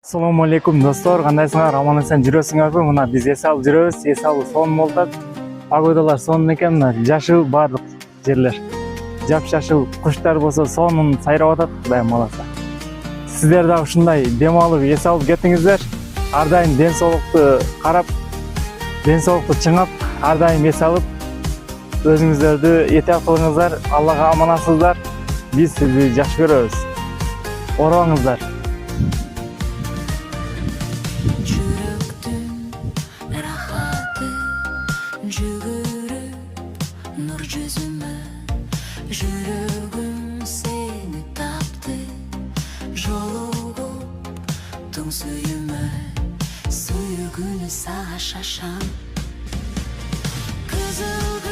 Assalamu alaikum dostlar, кандайсыңар? Аман эсен жүрөсүңөрбү? Мына биз эс алып жүрөбүз. Эс алуу сонун болуп атат. Погодалар сонун экен, мына жашыл баардык жерлер. Жапжашыл, куштар болсо сонун сайрап атат, Кудайым кааласа. Сиздер дагы ушундай дем алып, эс алып кетиңиздер. Ар дайым ден соолукту карап, ден соолукту чыңап, ар дайым эс алып, өзүңүздөрдү этият кылыңыздар. Аллага аманатсыздар. Биз сизди жакшы көрөбүз. Оорубаңыздар. Nur yüzüme, жүрөгүм seni taptı. Жолугуптуң сүйүмө, сүйгүнү сага шашам. Кызыл